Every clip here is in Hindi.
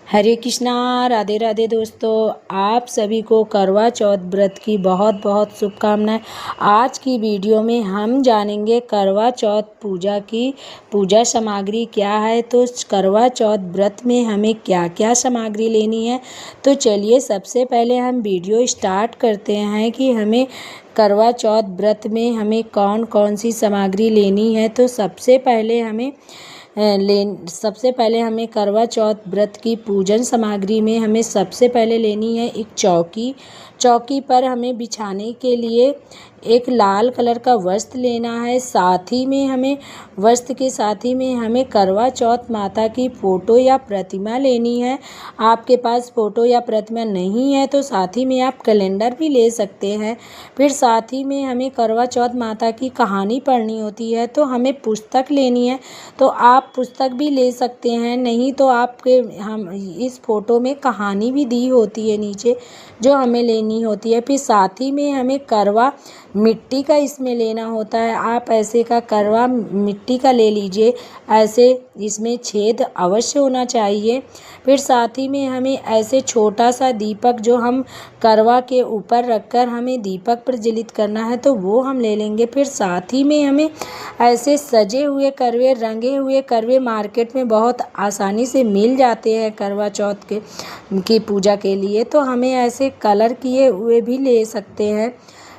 हरे कृष्णा, राधे राधे दोस्तों। आप सभी को करवा चौथ व्रत की बहुत बहुत शुभकामनाएं। आज की वीडियो में हम जानेंगे करवा चौथ पूजा की पूजा सामग्री क्या है। तो करवा चौथ व्रत में हमें क्या क्या सामग्री लेनी है, तो चलिए सबसे पहले हम वीडियो स्टार्ट करते हैं कि हमें करवा चौथ व्रत में हमें कौन कौन सी सामग्री लेनी है। तो सबसे पहले हमें करवा चौथ व्रत की पूजन सामग्री में हमें सबसे पहले लेनी है एक चौकी। चौकी पर हमें बिछाने के लिए एक लाल कलर का वस्त्र लेना है। साथ ही में हमें वस्त्र के साथ ही में हमें करवा चौथ माता की फ़ोटो या प्रतिमा लेनी है। आपके पास फ़ोटो या प्रतिमा नहीं है तो साथ ही में आप कैलेंडर भी ले सकते हैं। फिर साथ ही में हमें करवा चौथ माता की कहानी पढ़नी होती है, तो हमें पुस्तक लेनी है। तो आप पुस्तक भी ले सकते हैं, नहीं तो हम इस फ़ोटो में कहानी भी दी होती है नीचे, जो हमें लेनी होती है। फिर साथ ही में हमें करवा मिट्टी का इसमें लेना होता है। आप ऐसे का करवा मिट्टी का ले लीजिए, ऐसे इसमें छेद अवश्य होना चाहिए। फिर साथ ही में हमें ऐसे छोटा सा दीपक जो हम करवा के ऊपर रखकर हमें दीपक प्रज्वलित करना है, तो वो हम ले लेंगे। फिर साथ ही में हमें ऐसे सजे हुए करवे, रंगे हुए करवे मार्केट में बहुत आसानी से मिल जाते हैं करवा चौथ की पूजा के लिए, तो हमें ऐसे कलर किए हुए भी ले सकते हैं।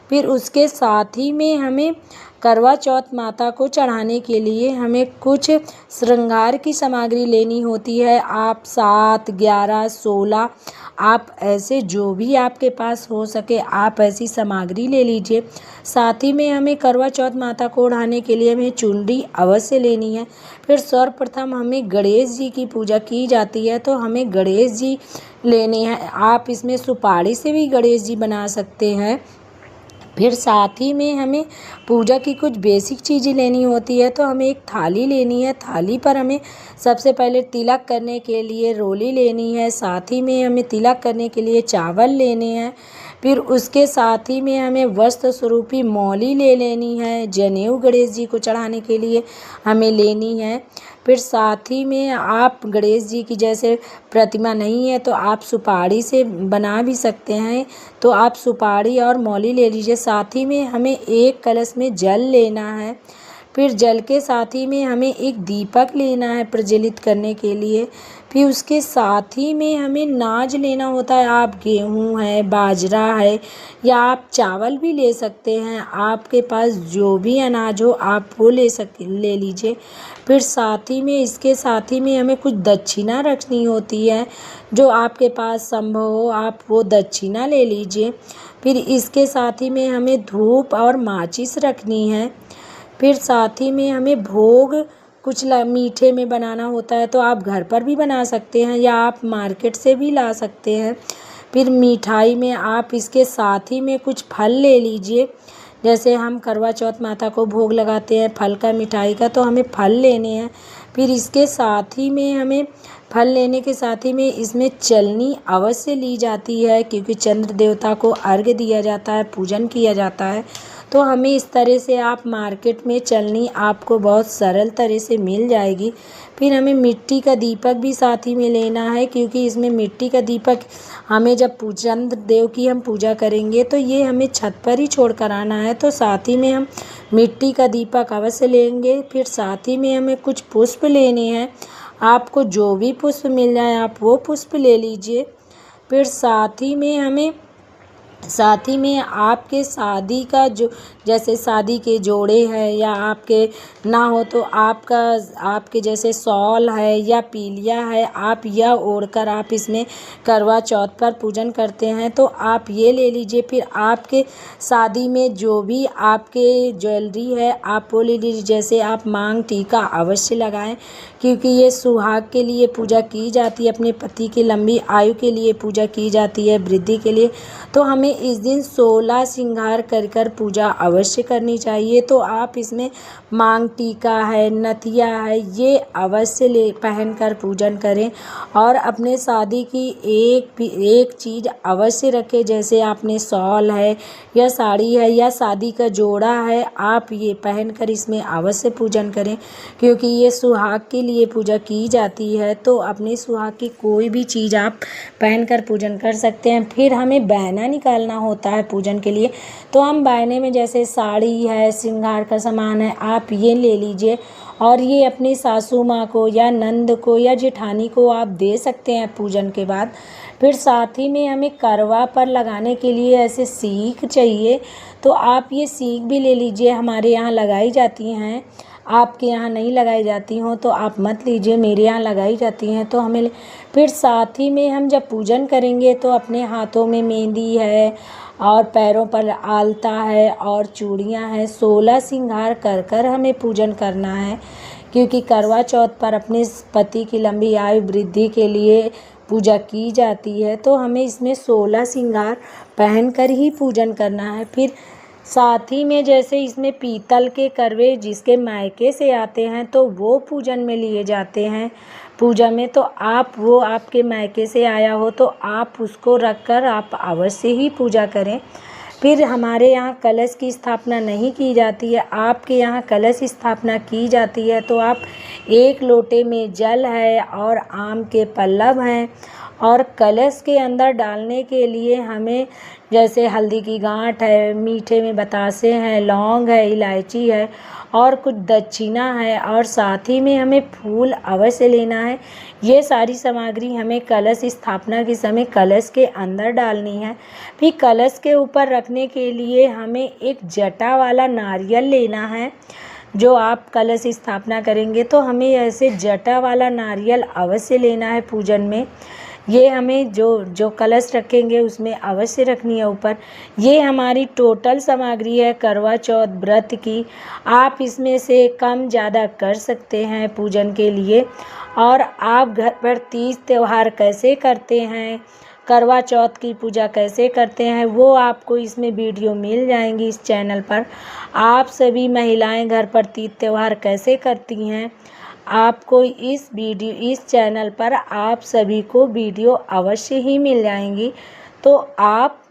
फिर उसके साथ ही में हमें करवा चौथ माता को चढ़ाने के लिए हमें कुछ श्रृंगार की सामग्री लेनी होती है। आप 7, 11, 16 आप ऐसे जो भी आपके पास हो सके आप ऐसी सामग्री ले लीजिए। साथ ही में हमें करवा चौथ माता को ओढ़ाने के लिए हमें चुनरी अवश्य लेनी है। फिर सर्वप्रथम हमें गणेश जी की पूजा की जाती है, तो हमें गणेश जी लेने हैं। आप इसमें सुपारी से भी गणेश जी बना सकते हैं। फिर साथ ही में हमें पूजा की कुछ बेसिक चीज़ें लेनी होती है, तो हमें एक थाली लेनी है। थाली पर हमें सबसे पहले तिलक करने के लिए रोली लेनी है। साथ ही में हमें तिलक करने के लिए चावल लेने हैं। फिर उसके साथ ही में हमें वस्त्र स्वरूपी मौली ले लेनी है। जनेऊ गणेश जी को चढ़ाने के लिए हमें लेनी है। फिर साथ ही में आप गणेश जी की जैसे प्रतिमा नहीं है तो आप सुपारी से बना भी सकते हैं, तो आप सुपारी और मौली ले लीजिए। साथ ही में हमें एक कलश में जल लेना है। फिर जल के साथ ही में हमें एक दीपक लेना है प्रज्वलित करने के लिए। फिर उसके साथ ही में हमें नाज लेना होता है। आप गेहूँ है, बाजरा है, या आप चावल भी ले सकते हैं। आपके पास जो भी अनाज हो आप वो ले लीजिए। फिर साथ ही में इसके साथ ही में हमें कुछ दक्षिणा रखनी होती है, जो आपके पास संभव हो आप वो दक्षिणा ले लीजिए। फिर इसके साथ ही में हमें धूप और माचिस रखनी है। फिर साथ ही में हमें भोग कुछ मीठे में बनाना होता है, तो आप घर पर भी बना सकते हैं या आप मार्केट से भी ला सकते हैं। फिर मिठाई में आप इसके साथ ही में कुछ फल ले लीजिए। जैसे हम करवा चौथ माता को भोग लगाते हैं फल का, मिठाई का, तो हमें फल लेने हैं। फिर इसके साथ ही में हमें फल लेने के साथ ही में इसमें चलनी अवश्य ली जाती है, क्योंकि चंद्र देवता को अर्घ्य दिया जाता है, पूजन किया जाता है। तो हमें इस तरह से आप मार्केट में चलनी आपको बहुत सरल तरह से मिल जाएगी। फिर हमें मिट्टी का दीपक भी साथ ही में लेना है, क्योंकि इसमें मिट्टी का दीपक हमें जब चंद्र देव की हम पूजा करेंगे तो ये हमें छत पर ही छोड़ कर आना है, तो साथ ही में हम मिट्टी का दीपक अवश्य लेंगे। फिर साथ ही में हमें कुछ पुष्प लेने हैं। आपको जो भी पुष्प मिल जाए आप वो पुष्प ले लीजिए। फिर साथ ही में आपके शादी का जो जैसे शादी के जोड़े हैं, या आपके ना हो तो आपके जैसे शॉल है या पीलिया है, आप यह ओढ़कर आप इसमें करवा चौथ पर पूजन करते हैं, तो आप ये ले लीजिए। फिर आपके शादी में जो भी आपके ज्वेलरी है आप वो ले लीजिए। जैसे आप मांग टीका अवश्य लगाएं, क्योंकि ये सुहाग के लिए पूजा की जाती है, अपने पति की लंबी आयु के लिए पूजा की जाती है, वृद्धि के लिए। तो हमें हमें इस दिन 16 श्रृंगार कर कर पूजा अवश्य करनी चाहिए। तो आप इसमें मांग टीका है, नथिया है, ये अवश्य पहन कर पूजन करें और अपने शादी की एक चीज़ अवश्य रखें, जैसे आपने शॉल है या साड़ी है या शादी का जोड़ा है, आप ये पहन कर इसमें अवश्य पूजन करें, क्योंकि ये सुहाग के लिए पूजा की जाती है। तो अपने सुहाग की कोई भी चीज़ आप पहन कर पूजन कर सकते हैं। फिर हमें बहना निकालना होता है पूजन के लिए, तो हम बहने में जैसे साड़ी है, श्रृंगार का सामान है, आप ये ले लीजिए और ये अपनी सासू माँ को या नंद को या जेठानी को आप दे सकते हैं पूजन के बाद। फिर साथ ही में हमें करवा पर लगाने के लिए ऐसे सीख चाहिए, तो आप ये सीख भी ले लीजिए। हमारे यहाँ लगाई जाती हैं, आपके यहाँ नहीं लगाई जाती हों तो आप मत लीजिए, मेरे यहाँ लगाई जाती हैं तो हमें। फिर साथ ही में हम जब पूजन करेंगे तो अपने हाथों में मेहंदी है और पैरों पर आलता है और चूड़ियाँ हैं, 16 श्रृंगार कर कर हमें पूजन करना है, क्योंकि करवा चौथ पर अपने पति की लंबी आयु वृद्धि के लिए पूजा की जाती है। तो हमें इसमें 16 श्रृंगार पहन कर ही पूजन करना है। फिर साथ ही में जैसे इसमें पीतल के करवे जिसके मायके से आते हैं तो वो पूजन में लिए जाते हैं पूजा में, तो आप वो आपके मायके से आया हो तो आप उसको रख कर आप अवश्य ही पूजा करें। फिर हमारे यहाँ कलश की स्थापना नहीं की जाती है, आपके यहाँ कलश स्थापना की जाती है। तो आप एक लोटे में जल है और आम के पल्लव हैं और कलश के अंदर डालने के लिए हमें जैसे हल्दी की गांठ है, मीठे में बतासे हैं, लौंग है, इलायची है और कुछ दक्षिणा है और साथ ही में हमें फूल अवश्य लेना है। ये सारी सामग्री हमें कलश स्थापना के समय कलश के अंदर डालनी है। फिर कलश के ऊपर रखने के लिए हमें एक जटा वाला नारियल लेना है। जो आप कलश स्थापना करेंगे तो हमें ऐसे जटा वाला नारियल अवश्य लेना है पूजन में। ये हमें जो कलश रखेंगे उसमें अवश्य रखनी है ऊपर। ये हमारी टोटल सामग्री है करवा चौथ व्रत की। आप इसमें से कम ज़्यादा कर सकते हैं पूजन के लिए। और आप घर पर तीज त्यौहार कैसे करते हैं, करवा चौथ की पूजा कैसे करते हैं, वो आपको इसमें वीडियो मिल जाएंगी इस चैनल पर। आप सभी महिलाएं घर पर तीज त्यौहार कैसे करती हैं, आपको इस चैनल पर आप सभी को वीडियो अवश्य ही मिल जाएंगी। तो आप